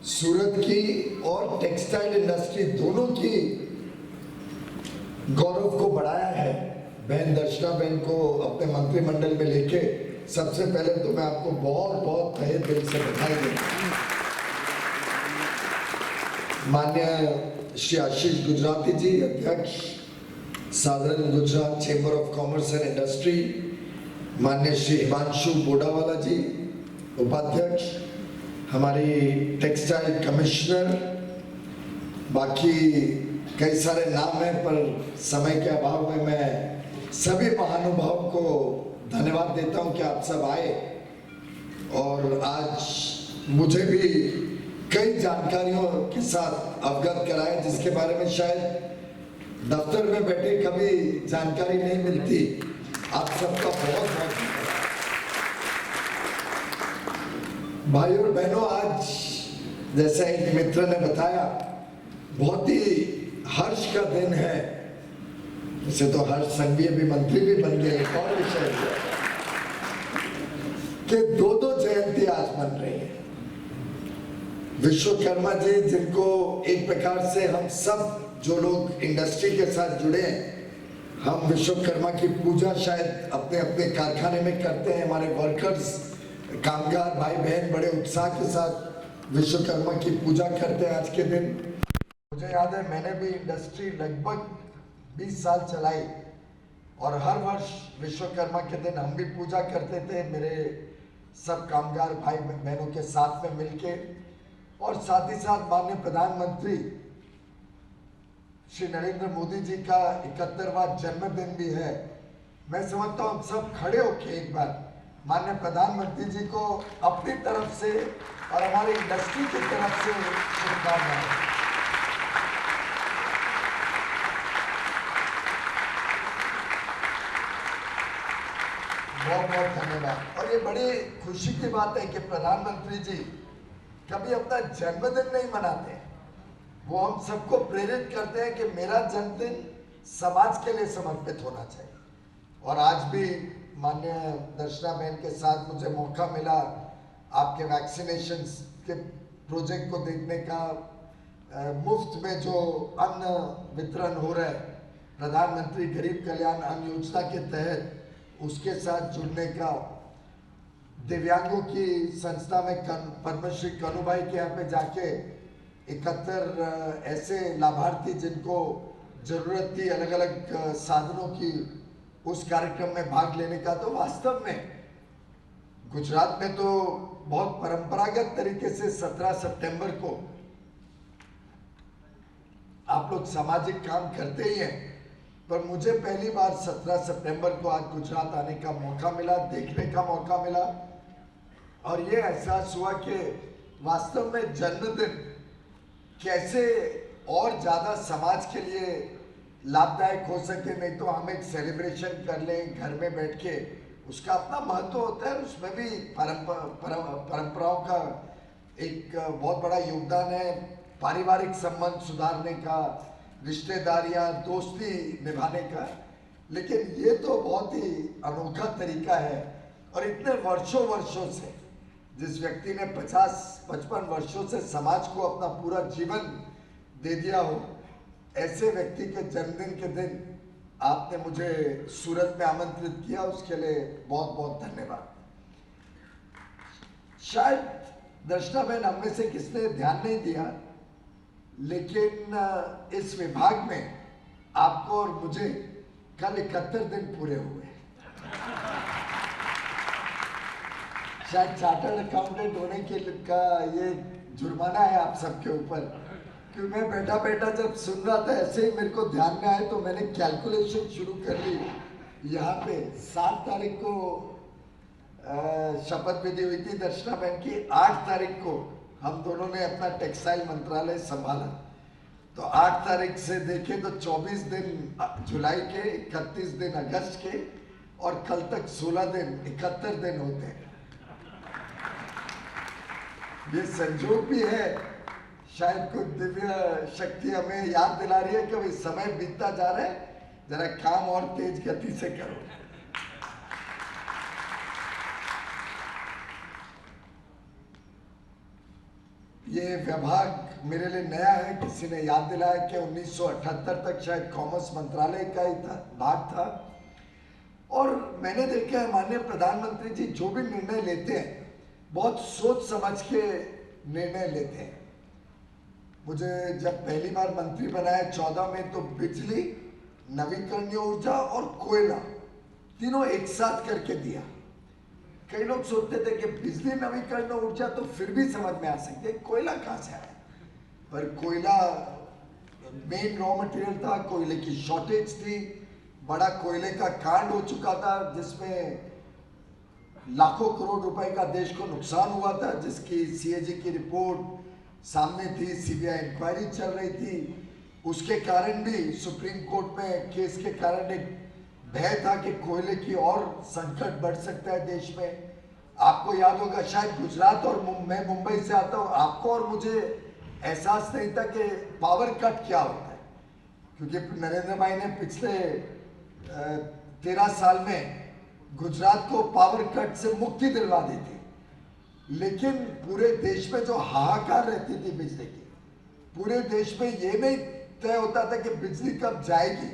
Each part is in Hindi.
सूरत की और टेक्सटाइल इंडस्ट्री दोनों की गौरव को बढ़ाया है। बहन दर्शना बहन को अपने मंत्रिमंडल में लेके सबसे पहले तो मैं आपको बहुत बहुत तहे दिल से बधाई देता हूं। माननीय श्री आशीष गुजराती जी, अध्यक्ष साधारण Gujarat chamber of commerce and industry, माननीय श्री हिमांशु बोडावाला जी, उपाध्यक्ष, हमारी टेक्सटाइल कमिश्नर, बाकी कई सारे नाम हैं पर समय के अभाव में मैं सभी महानुभावों को धन्यवाद देता हूं कि आप सब आए और आज मुझे भी कई जानकारियों के साथ अवगत कराए जिसके बारे में शायद दफ्तर में बैठे कभी जानकारी नहीं मिलती। आप सबका बहुत बहुत भाई और बहनों, आज जैसा एक मित्र ने बताया बहुत ही हर्ष का दिन है। इसे तो हर्ष संघीय भी मंत्री भी बन गए। एक और विषय कि दो जयंती आज बन रही है। विश्वकर्मा जी, जिनको एक प्रकार से हम सब जो लोग इंडस्ट्री के साथ जुड़े हैं, हम विश्वकर्मा की पूजा शायद अपने अपने कारखाने में करते हैं। हमारे वर्कर्स, कामगार भाई बहन बड़े उत्साह के साथ विश्वकर्मा की पूजा करते हैं आज के दिन। मुझे याद है मैंने भी इंडस्ट्री लगभग 20 साल चलाई और हर वर्ष विश्वकर्मा के दिन हम भी पूजा करते थे मेरे सब कामगार भाई बहनों के साथ में मिलके। और साथ ही साथ माननीय प्रधानमंत्री श्री नरेंद्र मोदी जी का 71वां जन्मदिन भी है। मैं समझता हूँ हम सब खड़े होके एक बार माननीय प्रधानमंत्री जी को अपनी तरफ से और हमारी इंडस्ट्री की तरफ से शुभकामनाएं। बहुत बहुत धन्यवाद। और ये बड़ी खुशी की बात है कि प्रधानमंत्री जी कभी अपना जन्मदिन नहीं मनाते, वो हम सबको प्रेरित करते हैं कि मेरा जन्मदिन समाज के लिए समर्पित होना चाहिए। और आज भी माननीय दर्शना बहन के साथ मुझे मौका मिला आपके वैक्सीनेशन के प्रोजेक्ट को देखने का, मुफ्त में जो अन्न वितरण हो रहा है प्रधानमंत्री गरीब कल्याण अन्न योजना के तहत, उसके साथ जुड़ने का, दिव्यांगों की संस्था में पद्मश्री कनुभाई के यहाँ पे जाके 71 ऐसे लाभार्थी जिनको जरूरत थी अलग अलग साधनों की, उस कार्यक्रम में भाग लेने का। तो वास्तव में गुजरात में तो बहुत परंपरागत तरीके से 17 सितंबर को आप लोग सामाजिक काम करते ही हैं, पर मुझे पहली बार 17 सितंबर को आज गुजरात आने का मौका मिला, देखने का मौका मिला और ये एहसास हुआ कि वास्तव में जन्मदिन कैसे और ज़्यादा समाज के लिए लाभदायक हो सके। नहीं तो हम एक सेलिब्रेशन कर लें घर में बैठ के, उसका अपना महत्व होता है, उसमें भी परंपराओं का एक बहुत बड़ा योगदान है। पारिवारिक संबंध सुधारने का, रिश्तेदारियां, दोस्ती निभाने का। लेकिन ये तो बहुत ही अनोखा तरीका है और इतने वर्षों से जिस व्यक्ति ने 50-55 वर्षों से समाज को अपना पूरा जीवन दे दिया हो, ऐसे व्यक्ति के जन्मदिन के दिन आपने मुझे सूरत में आमंत्रित किया, उसके लिए बहुत बहुत धन्यवाद। शायद दर्शना बहन हम में से किसने ध्यान नहीं दिया, लेकिन इस विभाग में आपको और मुझे कल 71 दिन पूरे हुए। शायद चार्टर्ड अकाउंटेंट होने के का ये जुर्माना है आप सबके ऊपर, क्योंकि मैं बैठा बैठा जब सुन रहा था ऐसे ही मेरे को ध्यान में आया तो मैंने कैलकुलेशन शुरू कर ली। यहाँ पे 7 तारीख को शपथ विधि हुई थी दर्शना बहन की, 8 तारीख को हम दोनों ने अपना टेक्सटाइल मंत्रालय संभाला। तो 8 तारीख से देखें तो 24 दिन जुलाई के, 31 दिन अगस्त के और कल तक 16 दिन, 71 दिन होते हैं। ये संजोग भी है, शायद कुछ दिव्य शक्ति हमें याद दिला रही है कि भाई समय बीतता जा रहा है, जरा काम और तेज गति से करो। ये विभाग मेरे लिए नया है। किसी ने याद दिलाया कि 1978 तक शायद कॉमर्स मंत्रालय का ही भाग था। और मैंने देखा है माननीय प्रधानमंत्री जी जो भी निर्णय लेते हैं बहुत सोच समझ के निर्णय लेते हैं। मुझे जब पहली बार मंत्री बनाया 14 में, तो बिजली, नवीकरणीय ऊर्जा और कोयला तीनों एक साथ करके दिया। कई लोग सोचते थे कि बिजली, नवीकरणीय ऊर्जा तो फिर भी समझ में आ सकते, कोयला कहाँ से आया। पर कोयला मेन रॉ मटेरियल था, कोयले की शॉर्टेज थी, बड़ा कोयले का कांड हो चुका था जिसमें लाखों करोड़ रुपए का देश को नुकसान हुआ था, जिसकी सीएजी की रिपोर्ट सामने थी, सीबीआई इंक्वायरी चल रही थी। उसके कारण भी सुप्रीम कोर्ट में केस के कारण एक भय था कि कोयले की और संकट बढ़ सकता है देश में। आपको याद होगा शायद गुजरात, और मैं मुंबई से आता हूँ, आपको और मुझे एहसास नहीं था कि पावर कट क्या होता है, क्योंकि नरेंद्र भाई ने पिछले 13 साल में गुजरात को पावर कट से मुक्ति दिलवा दी थी। लेकिन पूरे देश में जो हाहाकार रहती थी बिजली की, पूरे देश में ये नहीं तय होता था कि बिजली कब जाएगी,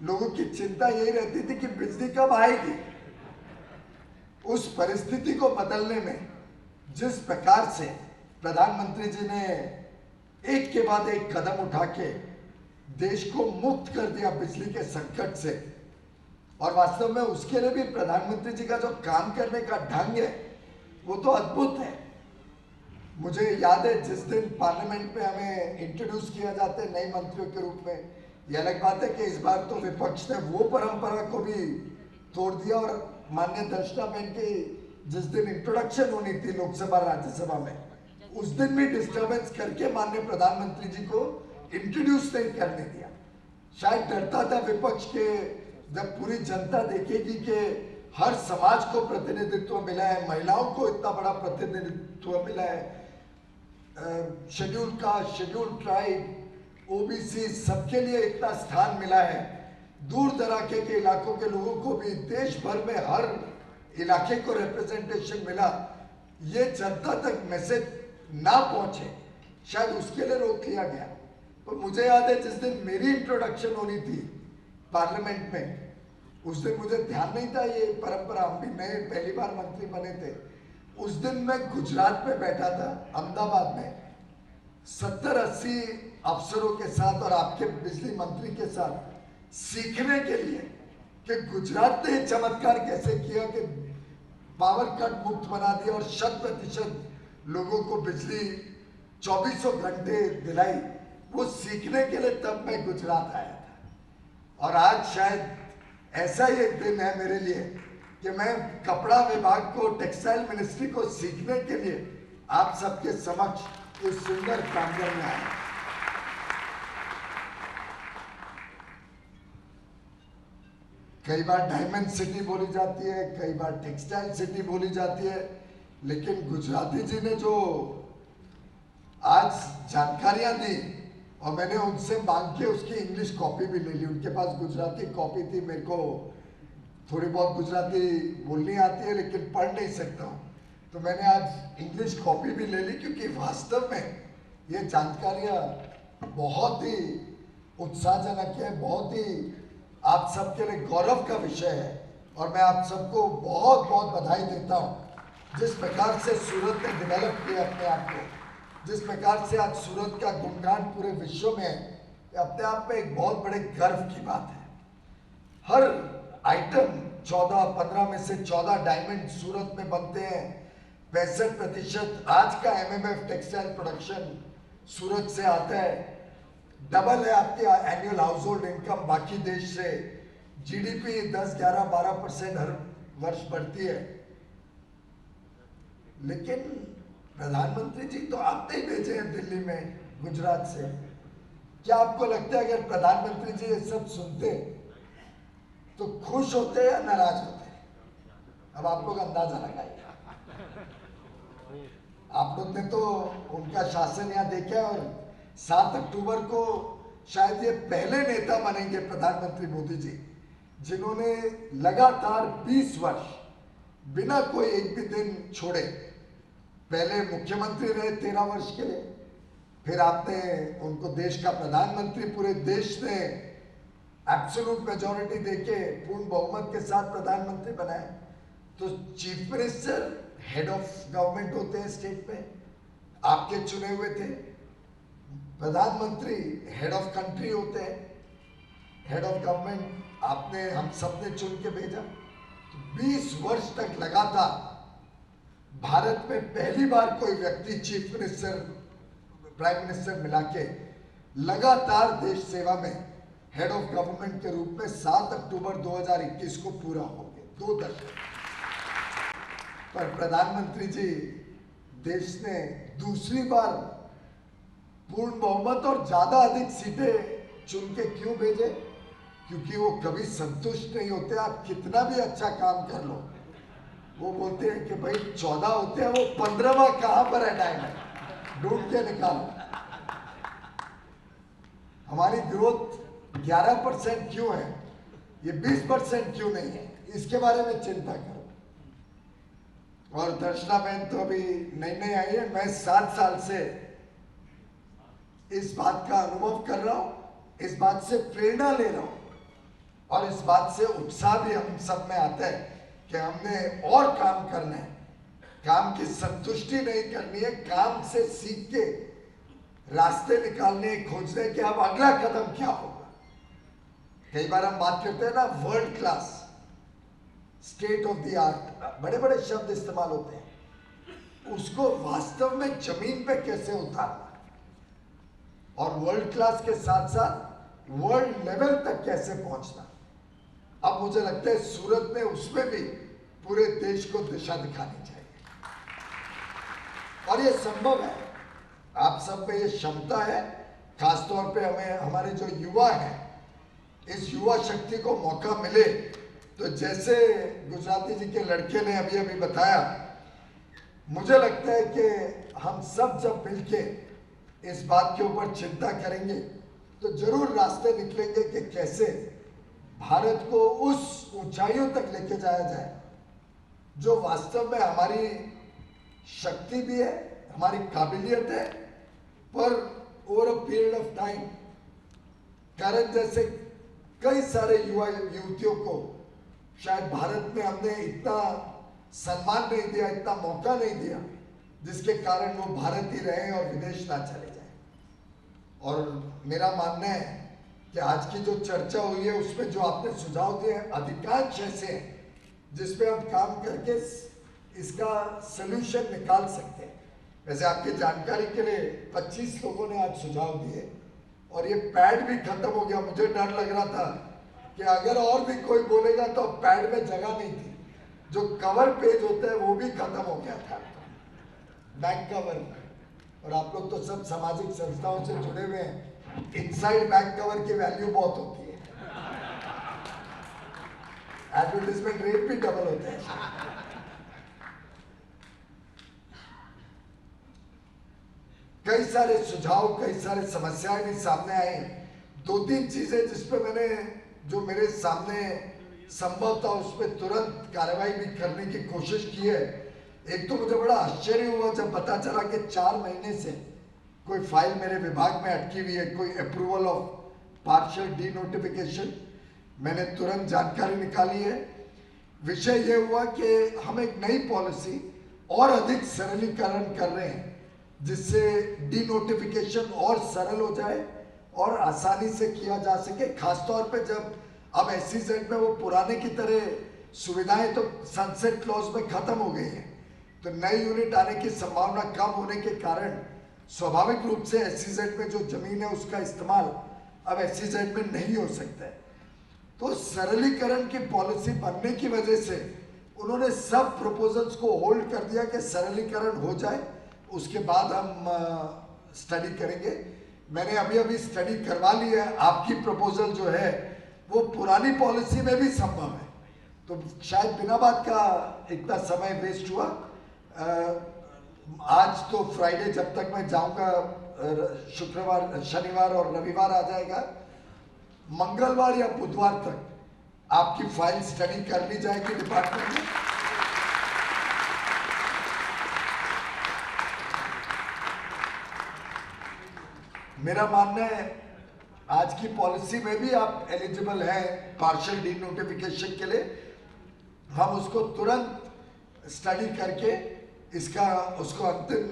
लोगों की चिंता यही रहती थी कि बिजली कब आएगी। उस परिस्थिति को बदलने में जिस प्रकार से प्रधानमंत्री जी ने एक के बाद एक कदम उठा के देश को मुक्त कर दिया बिजली के संकट से, और वास्तव में उसके लिए भी प्रधानमंत्री जी का जो काम करने का ढंग है वो तो अद्भुत है। मुझे याद है जिस दिन पार्लियामेंट में हमें इंट्रोड्यूस किया जाता है नए मंत्रियों के रूप में, ये अलग बात है कि इस बार तो विपक्ष ने वो परंपरा को भी तोड़ दिया, और माननीय दर्शनाबेन की जिस दिन इंट्रोडक्शन होनी थी लोकसभा राज्यसभा में, उस दिन भी डिस्टर्बेंस करके माननीय प्रधानमंत्री जी को इंट्रोड्यूस नहीं करने दिया। शायद डरता था विपक्ष के, जब पूरी जनता देखेगी कि हर समाज को प्रतिनिधित्व मिला है, महिलाओं को इतना बड़ा प्रतिनिधित्व मिला है, schedule caste, schedule tribe, OBC सबके लिए इतना स्थान मिला है, दूर दराके के इलाकों के लोगों को भी देश भर में हर इलाके को रिप्रेजेंटेशन मिला, ये जनता तक मैसेज ना पहुंचे, शायद उसके लिए रोक लिया गया। तो मुझे याद है जिस दिन मेरी इंट्रोडक्शन होनी थी पार्लियामेंट में, उस दिन मुझे ध्यान नहीं था ये परंपरा, हम भी नए पहली बार मंत्री बने थे। उस दिन मैं गुजरात में बैठा था, अहमदाबाद में, 70-80 अफसरों के साथ और आपके बिजली मंत्री के साथ, सीखने के लिए कि गुजरात ने चमत्कार कैसे किया कि पावर कट मुक्त बना दिया और 100% लोगों को बिजली 24 घंटे दिलाई। वो सीखने के लिए तब मैं गुजरात आया था। और आज शायद ऐसा ही एक दिन है मेरे लिए कि मैं कपड़ा विभाग को, टेक्सटाइल मिनिस्ट्री को सीखने के लिए आप सबके समक्ष इस सुंदर प्रांगण में आया। कई बार डायमंड सिटी बोली जाती है, कई बार टेक्सटाइल सिटी बोली जाती है, लेकिन गुजराती जी ने जो आज जानकारियां दी, और मैंने उनसे मांग के उसकी इंग्लिश कॉपी भी ले ली, उनके पास गुजराती कॉपी थी, मेरे को थोड़ी बहुत गुजराती बोलनी आती है लेकिन पढ़ नहीं सकता हूँ, तो मैंने आज इंग्लिश कॉपी भी ले ली, क्योंकि वास्तव में ये जानकारियाँ बहुत ही उत्साहजनक है, बहुत ही आप सबके लिए गौरव का विषय है। और मैं आप सबको बहुत बहुत बधाई देता हूँ जिस प्रकार से सूरत ने डेवलप किया अपने आप को, जिस प्रकार से आज सूरत का गुणगान पूरे विश्व में है, अपने आप में एक बहुत बड़े गर्व की बात है। हर आइटम 14-15 में से 14 डायमंड सूरत में बनते हैं। 65% आज का एमएमएफ टेक्सटाइल प्रोडक्शन सूरत से आता है। डबल है आपकी एनुअल हाउस होल्ड इनकम बाकी देश से। जीडीपी 10, 11, 12% हर वर्ष बढ़ती है। लेकिन प्रधानमंत्री जी तो आपने ही भेजे हैं दिल्ली में गुजरात से। क्या आपको लगता है अगर प्रधानमंत्री जी ये सब सुनते तो खुश होते या नाराज होते? अब आप लोग अंदाजा लगाइए। आप लोग ने तो उनका शासन यहाँ देखा है, और 7 अक्टूबर को शायद ये पहले नेता बनेंगे प्रधानमंत्री मोदी जी जिन्होंने लगातार 20 वर्ष बिना कोई एक भी दिन छोड़े, पहले मुख्यमंत्री रहे 13 वर्ष के लिए, फिर आपने उनको देश का प्रधानमंत्री पूरे देश ने एब्सोल्यूट मेजॉरिटी देके पूर्ण बहुमत के साथ प्रधानमंत्री बनाया। तो chief minister head of government होते हैं स्टेट में, आपके चुने हुए थे। प्रधानमंत्री हेड ऑफ कंट्री होते हैं, हेड ऑफ गवर्नमेंट आपने हम सब ने चुन के भेजा। तो 20 वर्ष तक लगातार भारत में पहली बार कोई व्यक्ति चीफ मिनिस्टर प्राइम मिनिस्टर मिला के लगातार देश सेवा में हेड ऑफ गवर्नमेंट के रूप में 7 अक्टूबर 2021 को पूरा हो गए 2 दशक। पर प्रधानमंत्री जी देश ने दूसरी बार पूर्ण बहुमत और ज्यादा अधिक सीटें चुन के क्यों भेजे? क्योंकि वो कभी संतुष्ट नहीं होते। आप कितना भी अच्छा काम कर लो, वो बोलते हैं कि भाई 14 होते हैं, वो 15वां कहां पर है डायमंड, ढूंढ के निकालो। हमारी ग्रोथ 11% क्यों है, ये 20% क्यों नहीं है, इसके बारे में चिंता करो। और दर्शना बहन तो अभी नई नई आई है, मैं 7 साल से इस बात का अनुभव कर रहा हूं, इस बात से प्रेरणा ले रहा हूं और इस बात से उत्साह भी हम सब में आता है कि हमने और काम करना है। काम की संतुष्टि नहीं करनी है, काम से सीख के रास्ते निकालने खोजने के अब अगला कदम क्या होगा। कई बार हम बात करते हैं ना world class, state of the art, बड़े बड़े शब्द इस्तेमाल होते हैं, उसको वास्तव में जमीन पे कैसे उतारना और वर्ल्ड क्लास के साथ साथ वर्ल्ड लेवल तक कैसे पहुंचना। अब मुझे लगता है सूरत में उसमें भी पूरे देश को दिशा दिखानी चाहिए और ये संभव है। आप सब में ये क्षमता है, खासतौर पे हमें हमारे जो युवा हैं, इस युवा शक्ति को मौका मिले तो जैसे गुजराती जी के लड़के ने अभी अभी बताया, मुझे लगता है कि हम सब जब मिलके इस बात के ऊपर चिंता करेंगे तो जरूर रास्ते निकलेंगे कि कैसे भारत को उस ऊंचाइयों तक लेके जाया जाए जो वास्तव में हमारी शक्ति भी है, हमारी काबिलियत है। पर over a period of time करण जैसे कई सारे युवा युवतियों को शायद भारत में हमने इतना सम्मान नहीं दिया, इतना मौका नहीं दिया, जिसके कारण वो भारत ही रहे और विदेश ना चले जाए। और मेरा मानना है कि आज की जो चर्चा हुई है उसमें जो आपने सुझाव दिए हैं अधिकांश ऐसे हैं जिसपे हम काम करके इसका सलूशन निकाल सकते हैं। वैसे आपकी जानकारी के लिए 25 लोगों ने आज सुझाव दिए और ये पैड भी खत्म हो गया। मुझे डर लग रहा था कि अगर और भी कोई बोलेगा तो पैड में जगह नहीं थी, जो कवर पेज होता है वो भी खत्म हो गया था, बैक कवर। और आप लोग तो सब सामाजिक संस्थाओं से जुड़े हुए हैं, इनसाइड बैक कवर की वैल्यू बहुत होती है, एडवर्टाइजमेंट रेट भी डबल होता है। कई सारे सुझाव, कई सारे समस्याएं भी सामने आई। 2-3 चीजें जिसपे मैंने, जो मेरे सामने संभव था उस पर तुरंत कार्रवाई भी करने की कोशिश की है। एक तो मुझे बड़ा आश्चर्य हुआ जब पता चला कि 4 महीने से कोई फाइल मेरे विभाग में अटकी हुई है, कोई approval of partial D notification. मैंने तुरंत जानकारी निकाली है। विषय ये हुआ कि हम एक नई पॉलिसी और अधिक सरलीकरण कर रहे हैं जिससे डी नोटिफिकेशन और सरल हो जाए और आसानी से किया जा सके। खासतौर पे जब अब SEZ में वो पुराने की तरह सुविधाएं तो सनसेट क्लॉज में खत्म हो गई हैं, तो नई यूनिट आने की संभावना कम होने के कारण स्वाभाविक रूप से SEZ में जो जमीन है उसका इस्तेमाल अब SEZ में नहीं हो सकता है। तो सरलीकरण की पॉलिसी बनने की वजह से उन्होंने सब प्रपोजल्स को होल्ड कर दिया कि सरलीकरण हो जाए, उसके बाद हम स्टडी करेंगे। मैंने अभी अभी स्टडी करवा ली है। आपकी प्रपोजल जो है वो पुरानी पॉलिसी में भी संभव है, तो शायद बिना बात का इतना समय वेस्ट हुआ। आज तो फ्राइडे, जब तक मैं जाऊंगा शुक्रवार, शनिवार और रविवार आ जाएगा, मंगलवार या बुधवार तक आपकी फाइल स्टडी कर ली जाएगी डिपार्टमेंट में। मेरा मानना है आज की पॉलिसी में भी आप एलिजिबल हैं पार्शियल डी नोटिफिकेशन के लिए। हम उसको तुरंत स्टडी करके उसको अंतिम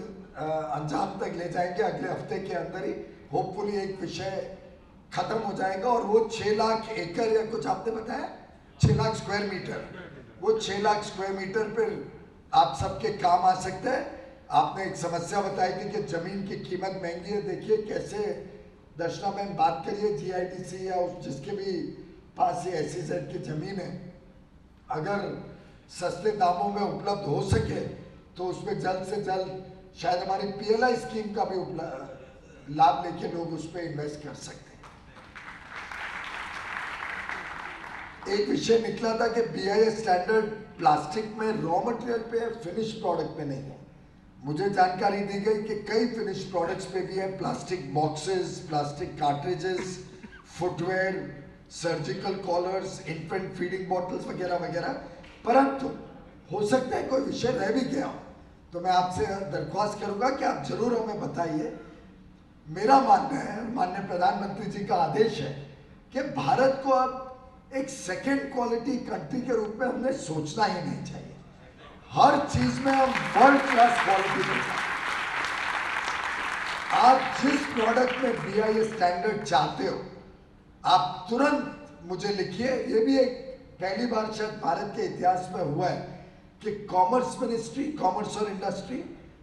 अंजाम तक ले जाएंगे। अगले हफ्ते के अंदर ही होपफुली एक विषय खत्म हो जाएगा और वो 6 लाख एकड़ या कुछ आपने बताया 6 लाख स्क्वायर मीटर, वो 6 लाख स्क्वायर मीटर पर आप सबके काम आ सकता है। आपने एक समस्या बताई थी कि जमीन की कीमत महंगी है। देखिए कैसे दर्शना में बात करिए जीआईडीसी या जिसके भी पास ये SEZ की जमीन है, अगर सस्ते दामों में उपलब्ध हो सके तो उसमें जल्द से जल्द शायद हमारी PLI स्कीम का भी लाभ लेके लोग उस पर इन्वेस्ट कर सकते हैं। एक विषय निकला था कि BIS स्टैंडर्ड प्लास्टिक में रॉ मटेरियल पे है, फिनिश प्रोडक्ट पे नहीं है। मुझे जानकारी दी गई कि कई फिनिश प्रोडक्ट्स पे भी है, plastic boxes, plastic cartridges, footwear, surgical collars, infant feeding bottles वगैरह वगैरह। परंतु हो सकता है कोई विषय रह भी गया हो, तो मैं आपसे दरख्वास्त करूंगा कि आप जरूर हमें बताइए। मेरा मानना है, माननीय प्रधानमंत्री जी का आदेश है कि भारत को अब एक सेकेंड क्वालिटी कंट्री के रूप में हमने सोचना ही नहीं चाहिए। हर चीज में हम वर्ल्ड क्लास क्वालिटी पे जाए। आप जिस प्रोडक्ट में BIS स्टैंडर्ड चाहते हो आप तुरंत मुझे लिखिए। ये भी एक पहली बार शायद भारत के इतिहास में हुआ है कि कॉमर्स मिनिस्ट्री, कॉमर्स और इंडस्ट्री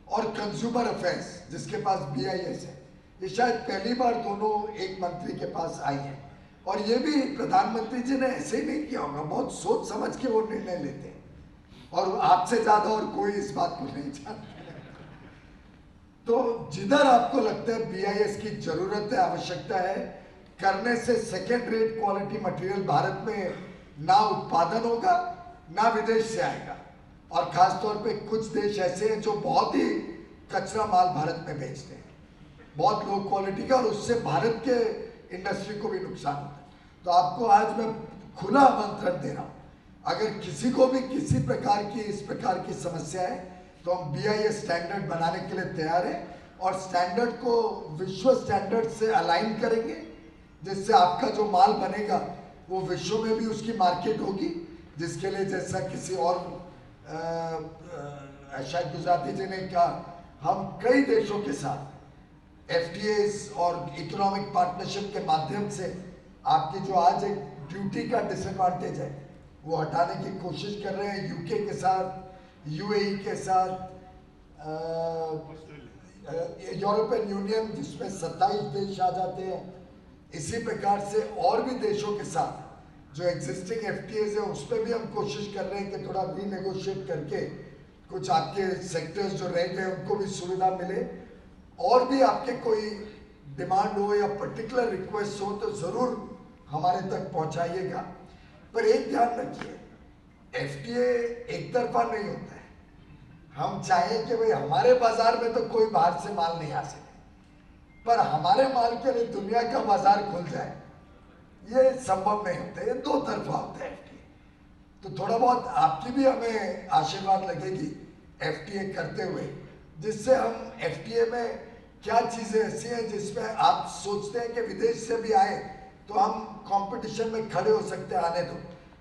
और कंज्यूमर अफेयर्स जिसके पास BIS है, ये शायद पहली बार दोनों एक मंत्री के पास आई हैं। और ये भी प्रधानमंत्री जी ने ऐसे ही नहीं किया होगा, बहुत सोच समझ के वो निर्णय लेते हैं और आपसे ज्यादा और कोई इस बात को नहीं जानता। तो जिधर आपको लगता है BIS की जरूरत है, आवश्यकता है, करने से second rate quality material Bharat में ना उत्पादन होगा ना विदेश से आएगा। और खासतौर पे कुछ देश ऐसे हैं जो बहुत ही कचरा माल भारत में बेचते हैं, बहुत लो क्वालिटी का, और उससे भारत के इंडस्ट्री को भी नुकसान होता है। तो आपको आज मैं खुला आमंत्रण दे रहा हूं, अगर किसी को भी किसी प्रकार की इस प्रकार की समस्या है तो हम BIS स्टैंडर्ड बनाने के लिए तैयार हैं और स्टैंडर्ड को विश्व स्टैंडर्ड से अलाइन करेंगे, जिससे आपका जो माल बनेगा वो विश्व में भी उसकी मार्केट होगी। जिसके लिए जैसा किसी और शायद गुजराती जी ने कहा, हम कई देशों के साथ FTAs और इकोनॉमिक पार्टनरशिप के माध्यम से आपकी जो आज एक ड्यूटी का डिसएडवांटेज है वो हटाने की कोशिश कर रहे हैं। UK के साथ, UAE के साथ, यूरोपियन यूनियन जिसमें 27 देश आ जाते हैं, इसी प्रकार से और भी देशों के साथ जो एग्जिस्टिंग FTAs है उस पर भी हम कोशिश कर रहे हैं कि थोड़ा रीनेगोशिएट करके कुछ आपके सेक्टर्स जो रह गए उनको भी सुविधा मिले। और भी आपके कोई डिमांड हो या पर्टिकुलर रिक्वेस्ट हो तो जरूर हमारे तक पहुंचाइएगा। पर एक ध्यान रखिए, FTA एक तरफा नहीं होता है। हम चाहें कि भाई हमारे बाजार में तो कोई बाहर से माल नहीं आ सके, पर हमारे माल के लिए दुनिया का बाजार खुल जाए, ये संभव नहीं होता, ये दो तरफा होता है FTA। तो थोड़ा बहुत आपकी भी हमें आशीर्वाद लगेगी FTA करते हुए, जिससे हम FTA में क्या चीजें ऐसी हैं जिसमें आप सोचते हैं कि विदेश से भी आए तो हम कंपटीशन में खड़े हो सकते हैं, आने दो।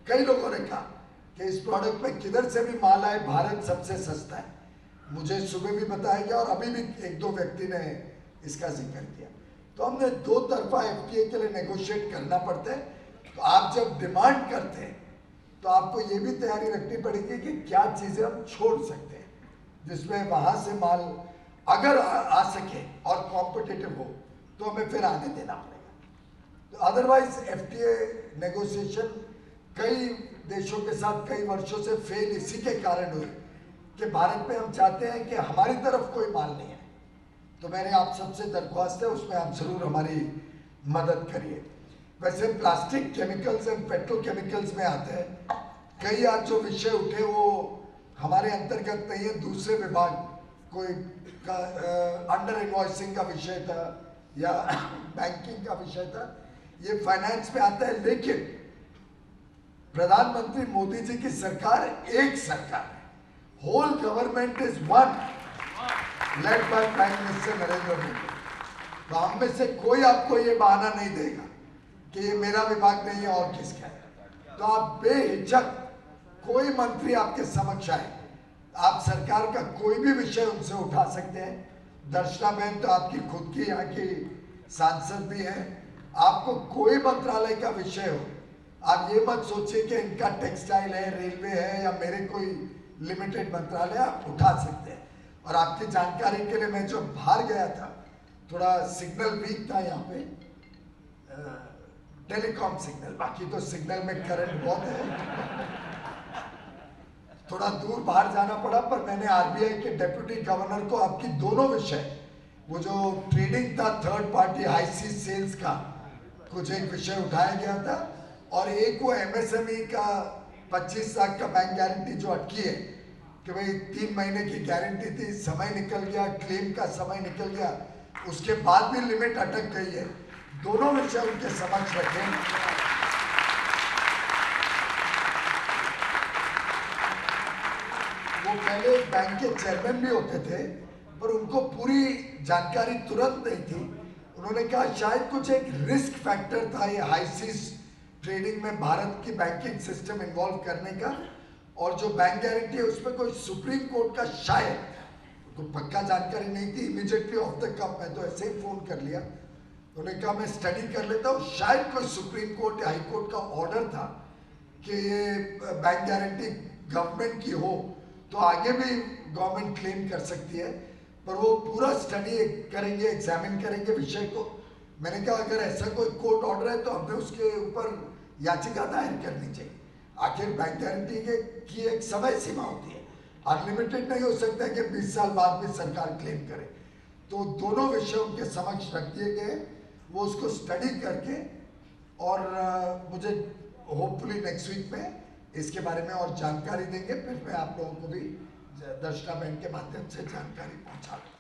कई लोगों ने कहा कि इस प्रोडक्ट में किधर से भी माल आए, भारत सबसे सस्ता है। मुझे सुबह भी बताया गया और अभी भी एक दो व्यक्ति ने इसका जिक्र किया। तो हमने दो तरफा FTA के लिए नेगोशिएट करना पड़ता है। तो आप जब डिमांड करते हैं तो आपको ये भी तैयारी रखनी पड़ेगी कि क्या चीजें हम छोड़ सकते हैं, जिसमें वहां से माल अगर आ सके और कॉम्पिटिटिव हो तो हमें फिर आने देना पड़ेगा। तो अदरवाइज FTA नेगोशिएशन कई देशों के साथ कई वर्षों से फेल इसी के कारण हुई कि भारत में हम चाहते हैं कि हमारी तरफ कोई माल नहीं है। तो मैंने आप सबसे दरख्वास्त है उसमें आप जरूर हमारी मदद करिए। वैसे प्लास्टिक, केमिकल्स एंड पेट्रोकेमिकल्स में आते हैं कई आज जो विषय उठे वो हमारे अंतर्गत नहीं है, दूसरे विभाग कोई का अंडर इनवॉइसिंग का विषय था या बैंकिंग का विषय था, ये फाइनेंस में आता है। लेकिन प्रधानमंत्री मोदी जी की सरकार एक सरकार है, whole government is one, led by prime minister Narendra Modi. तो हम में से कोई आपको ये बहाना नहीं देगा कि ये मेरा विभाग नहीं है और किसका है। तो आप बेहिचक कोई मंत्री आपके समक्ष आए, आप सरकार का कोई भी विषय उनसे उठा सकते हैं। दर्शना बहन तो आपकी खुद की यहाँ की सांसद भी है, आपको कोई मंत्रालय का विषय हो, आप ये मत सोचिए कि इनका टेक्सटाइल है, रेलवे है या मेरे कोई लिमिटेड मंत्रालय, आप उठा सकते हैं। और आपकी जानकारी के लिए मैं जो बाहर गया था, थोड़ा सिग्नल वीक था यहाँ पे, टेलीकॉम सिग्नल, बाकी तो सिग्नल में करंट बहुत है, थोड़ा दूर बाहर जाना पड़ा। पर मैंने आरबीआई के डिप्टी गवर्नर को आपकी दोनों विषय, वो जो ट्रेडिंग था थर्ड पार्टी हाईसी सेल्स का, कुछ एक विषय उठाया गया था, और एक वो एमएसएमई का 25 लाख का बैंक गारंटी जो अटकी है कि भाई 3 महीने की गारंटी थी, समय निकल गया, क्लेम का समय निकल गया, उसके बाद भी लिमिट अटक गई है, दोनों विषय उनके समक्ष रखे। वो पहले बैंक के चेयरमैन भी होते थे, पर उनको पूरी जानकारी तुरंत नहीं थी। उन्होंने कहा शायद कुछ एक रिस्क फैक्टर था ये हाईसीज ट्रेडिंग में भारत की बैंकिंग सिस्टम इन्वॉल्व करने का, और जो बैंक गारंटी है उसमें कोई सुप्रीम कोर्ट का, शायद तो पक्का जानकारी नहीं थी। इमीडिएटली ऑफ द कप मैं तो ऐसे ही फोन कर लिया, उन्होंने कहा मैं स्टडी कर लेता हूँ, शायद कोई सुप्रीम कोर्ट या हाई कोर्ट का ऑर्डर था कि ये बैंक गारंटी गवर्नमेंट की हो तो आगे भी गवर्नमेंट क्लेम कर सकती है, पर वो पूरा स्टडी करेंगे, एग्जामिन करेंगे विषय को। मैंने कहा अगर ऐसा कोई कोर्ट ऑर्डर है तो हमें उसके ऊपर याचिका दायर करनी चाहिए। आखिर बैंक गारंटी की एक समय सीमा होती है, अनलिमिटेड नहीं हो सकता है कि 20 साल बाद भी सरकार क्लेम करे। तो दोनों विषय उनके समक्ष रख दिए गए, वो उसको स्टडी करके, और मुझे होपफुली नेक्स्ट वीक में इसके बारे में और जानकारी देंगे, फिर मैं आप लोगों को भी दर्शना बहन के माध्यम से जानकारी पहुंचा दूँ।